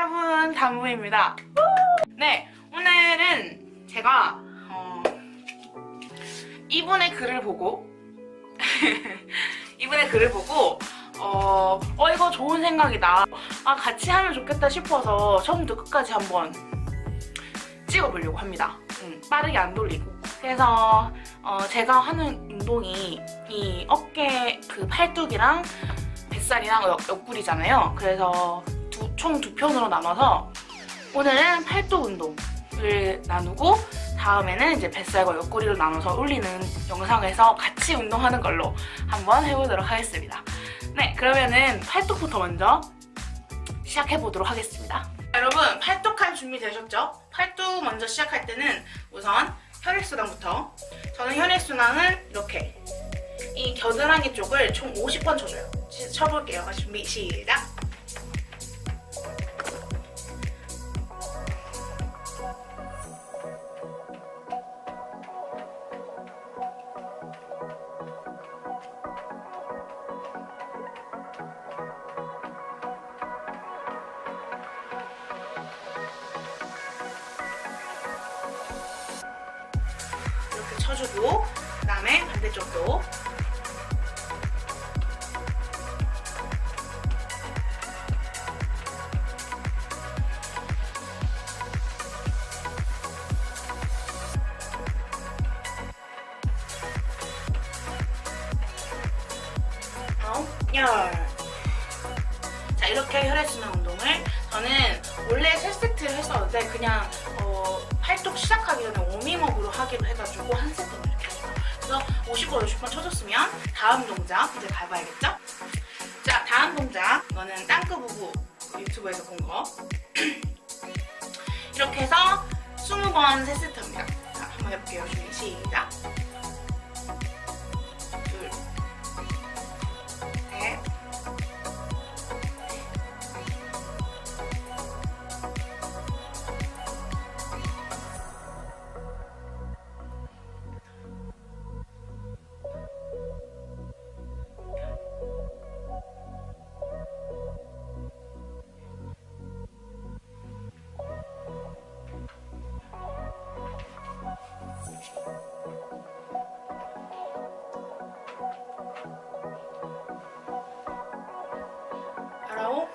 여러분, 담부입니다. 네, 오늘은 제가 이분의 글을 보고 이거 좋은 생각이다, 같이 하면 좋겠다 싶어서 처음부터 끝까지 한번 찍어보려고 합니다. 빠르게 안 돌리고. 그래서 제가 하는 운동이 이 어깨 그 팔뚝이랑 뱃살이랑 옆구리잖아요. 그래서 총 두 편으로 나눠서 오늘은 팔뚝 운동을 나누고 다음에는 이제 뱃살과 옆구리를 나눠서 올리는 영상에서 같이 운동하는 걸로 한번 해보도록 하겠습니다. 네, 그러면은 팔뚝부터 먼저 시작해보도록 하겠습니다. 여러분, 팔뚝할 준비 되셨죠? 팔뚝 먼저 시작할 때는 우선 혈액순환부터. 저는 혈액순환을 이렇게 이 겨드랑이 쪽을 총 50번 쳐줘요. 쳐볼게요. 준비 시작! 이렇게 쳐주고, 그 다음에 반대쪽도 자, 이렇게 혈액순환 운동을 저는 원래 3세트를 했었는데 그냥 팔뚝 시작하기 전에 워밍업으로 하기로 해가지고 한 세트만 이렇게 해줘요. 그래서 50번 50번 쳐줬으면 다음 동작 이제 밟아야겠죠? 자, 다음 동작, 이거는 땅끄부부 유튜브에서 본 거. 이렇게 해서 20번 3세트입니다. 자, 한번 해볼게요. 준비 시작! 둘, 셋, 아홉,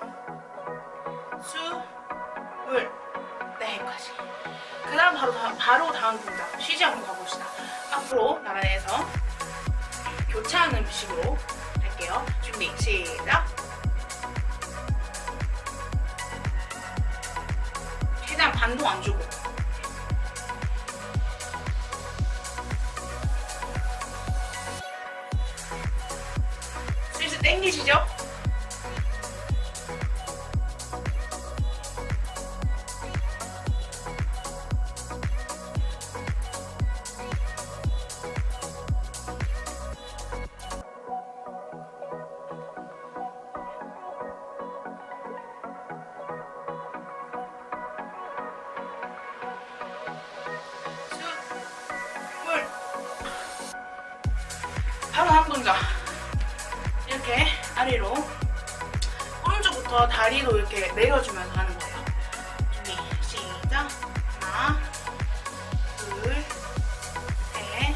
스물, 네까지. 그 다음 바로 다음 동작 쉬지 않고 가봅시다. 앞으로 나란히해서 교차하는 식으로 할게요. 준비 시작! 최대한 반동 안 주고. 슬슬 땡기시죠? 바로 다음 동작. 이렇게 아래로 오른쪽부터 다리로 이렇게 내려주면서 하는 거예요. 준비 시작! 하나, 둘, 셋,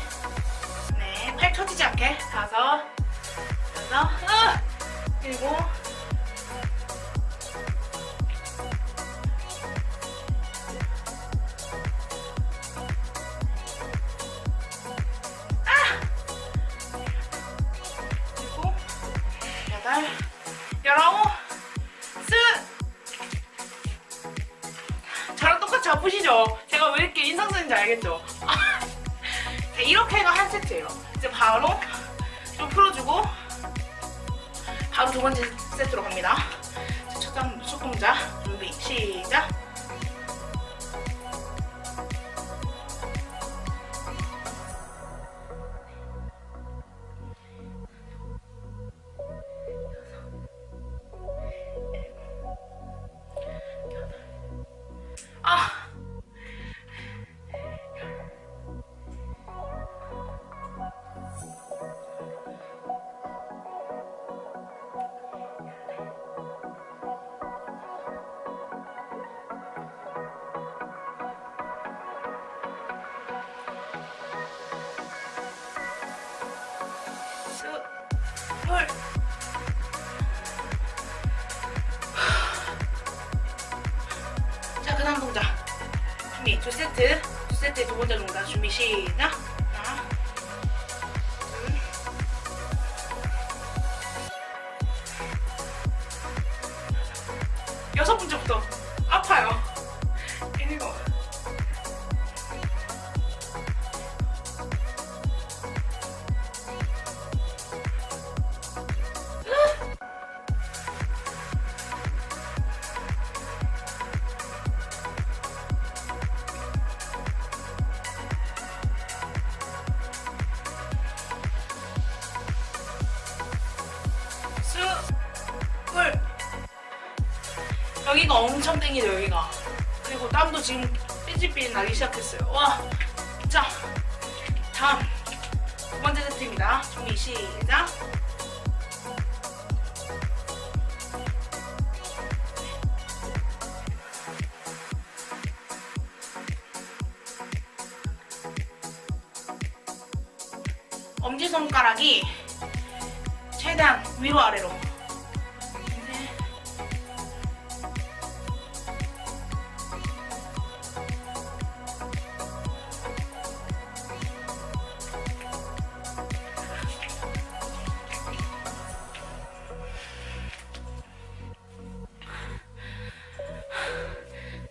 넷, 팔 처지지 않게. 다섯, 여섯, 일곱, 열아홉, 저랑 똑같이 아프시죠? 제가 왜 이렇게 인상 쓰는지 알겠죠? 자, 이렇게가 한 세트예요. 이제 바로 좀 풀어주고 바로 두 번째 세트로 갑니다. 첫 동작 준비 시작! 세트, 두 세트의 두 번째 동작 준비 시작. 하나, 둘, 여섯 번째부터 아파요. 일곱, 스물. 여기가 엄청 땡기죠, 여기가. 그리고 땀도 지금 삐질삐질 나기 시작했어요. 와, 자, 다음 두 번째 세트입니다. 준비 시작. 엄지손가락이 최대한 위로 아래로.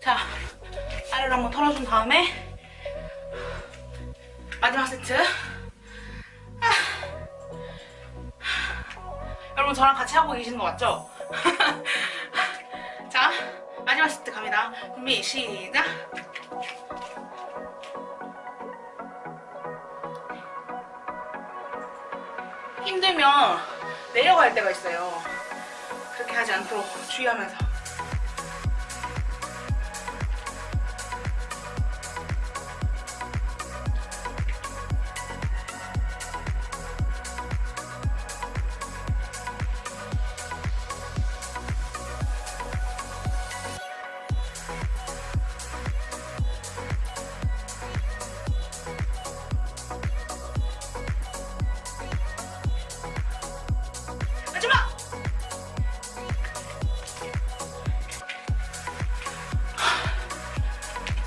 자, 아래로 한번 털어준 다음에 마지막 세트. 여러분 저랑 같이 하고 계시는 거 맞죠? 자, 마지막 세트 갑니다. 준비 시작. 힘들면 내려갈 때가 있어요. 그렇게 하지 않도록 주의하면서.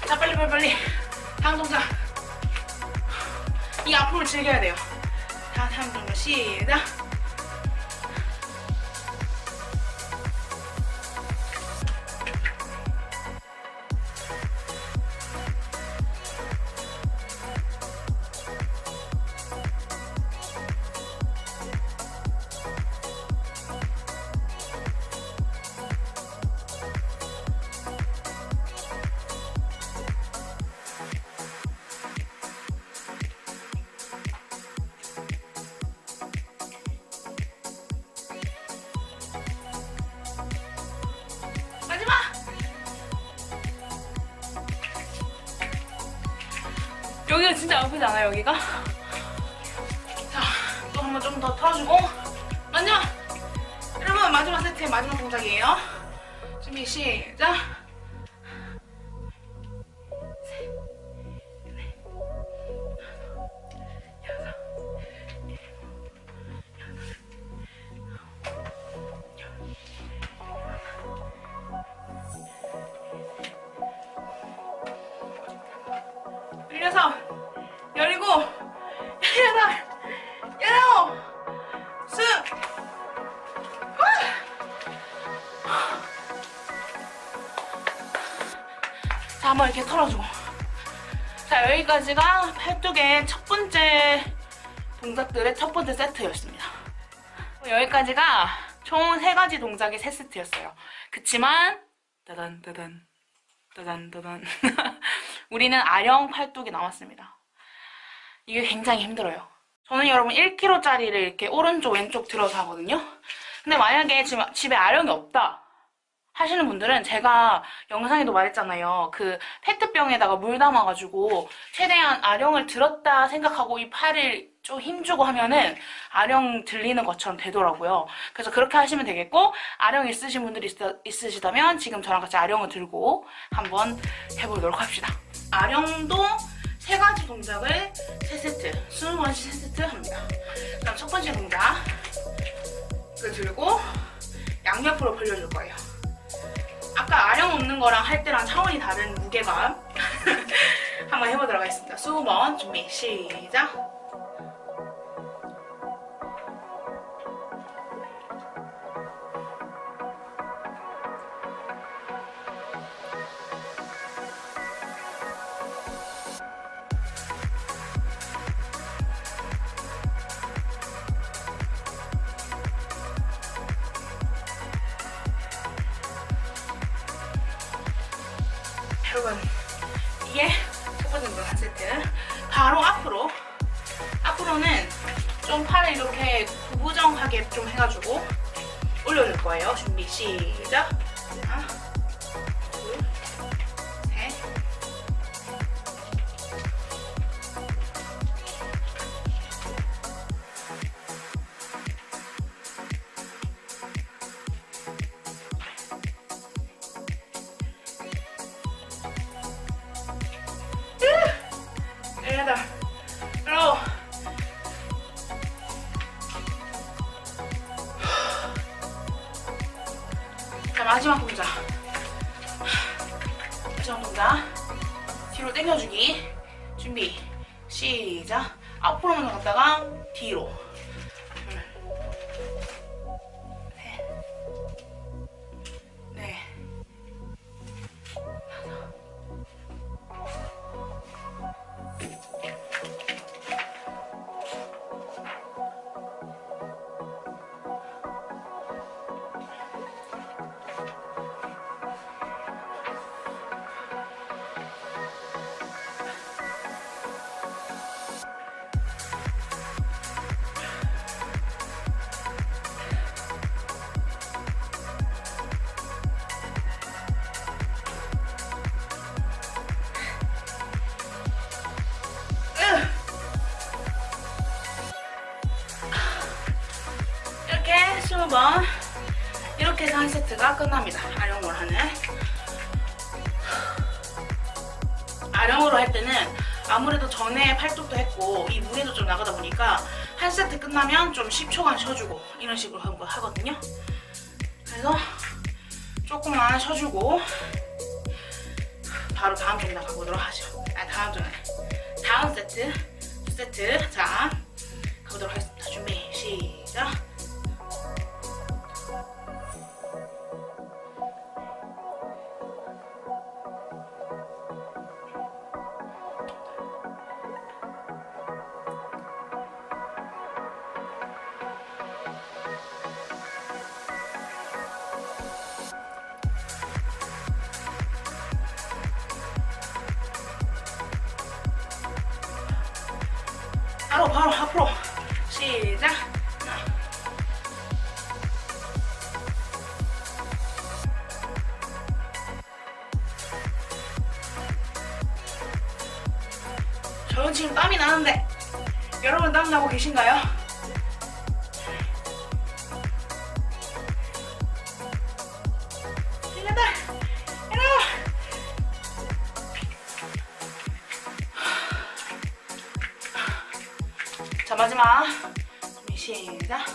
자, 빨리 다음 동작. 이 아픔을 즐겨야 돼요. 자, 다음 동작 시작. 여기가 진짜 아프지 않아요, 여기가? 자, 또 한 번 좀 더 털어주고 마지막! 여러분, 마지막 세트의 마지막 동작이에요. 준비 시작! 여섯, 열일곱, 열여덟, 열아홉, 자, 한번 이렇게 털어주고. 자, 여기까지가 팔뚝의 첫 번째 동작들의 첫 번째 세트였습니다. 여기까지가 총 3가지 동작의 3세트였어요. 그치만 따단 따단 따단 따단 우리는 아령 팔뚝이 남았습니다. 이게 굉장히 힘들어요. 저는 여러분 1kg짜리를 이렇게 오른쪽 왼쪽 들어서 하거든요. 근데 만약에 지금 집에 아령이 없다 하시는 분들은 제가 영상에도 말했잖아요. 그 페트병에다가 물 담아가지고 최대한 아령을 들었다 생각하고 이 팔을 좀 힘주고 하면은 아령 들리는 것처럼 되더라고요. 그래서 그렇게 하시면 되겠고, 아령 있으신 분들이 있으시다면 지금 저랑 같이 아령을 들고 한번 해보도록 합시다. 아령도 3가지 동작을 3세트, 20번씩 3세트 합니다. 그럼 첫 번째 동작을 들고 양옆으로 벌려줄 거예요. 아까 아령 없는 거랑 할 때랑 차원이 다른 무게감. 한번 해보도록 하겠습니다. 20번 준비 시작. 여러분, 이게 첫 번째 운동 한 세트. 바로 앞으로는 좀 팔을 이렇게 구부정하게 좀 해가지고 올려줄 거예요. 준비 시작. 하나, 둘, 셋. 여덟, 아홉. 자, 마지막 동작. 마지막 동작. 뒤로 당겨주기. 준비 시작. 앞으로만 갔다가 뒤로. 둘, 셋, 넷, 이렇게 20번 이렇게 해서 한 세트가 끝납니다. 아령으로 하는. 아령으로 할 때는 아무래도 전에 팔뚝도 했고 이 무게도 좀 나가다 보니까 한 세트 끝나면 좀 10초간 쉬어주고 이런 식으로 하거든요. 그래서 조금만 쉬어주고 바로 다음 동작 가보도록 하죠. 다음 세트, 두 세트. 자, 가보도록 하겠습니다. 준비 시작. 바로 앞으로 시작. 저는 지금 땀이 나는데 여러분 땀 나고 계신가요? 자, 마지막 준비 시작.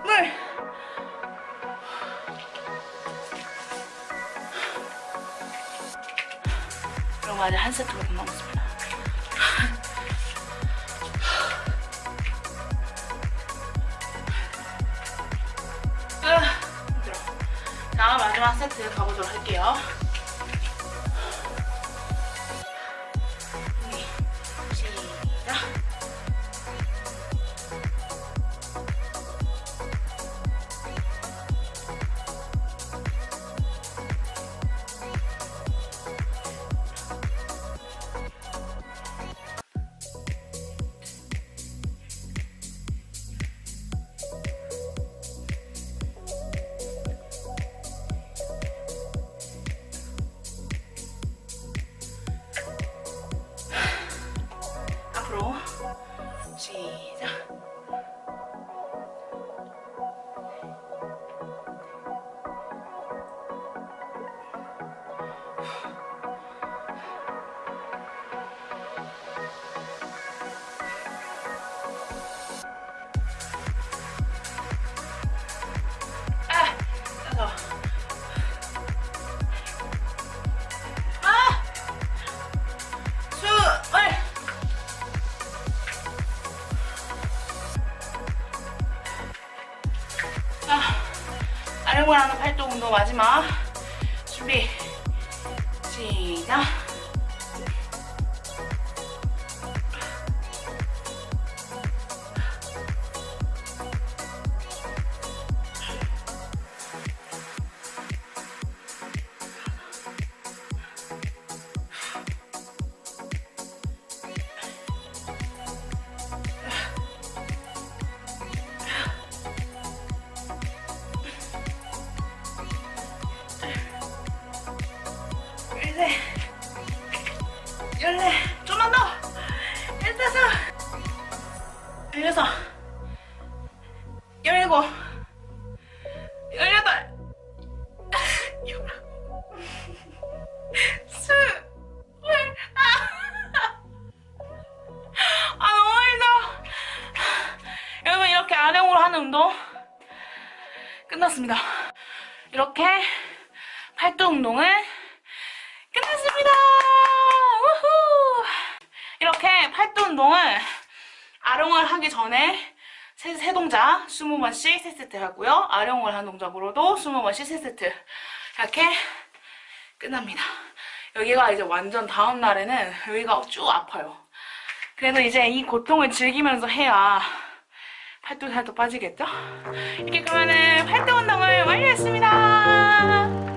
물. 그럼 아직 한 세트가 더 남았습니다. 힘들어. 자, 마지막 세트 가보도록 할게요. 시작. 운동 마지막. 준비. 시작. 열네, 좀만 더. 15, 16, 17, 18, 19, 20. 너무 힘들어. 여러분, 이렇게 아령으로 하는 운동 끝났습니다. 이렇게 팔뚝 운동을 끝났습니다. 우후! 이렇게 팔뚝 운동을 아령을 하기 전에 세 동작 20번씩 3세트 하고요. 아령을 한 동작으로도 20번씩 3세트 이렇게 끝납니다. 여기가 이제 완전 다음 날에는 여기가 쭉 아파요. 그래도 이제 이 고통을 즐기면서 해야 팔뚝이 살도 빠지겠죠? 이렇게 그러면은 팔뚝 운동을 완료했습니다.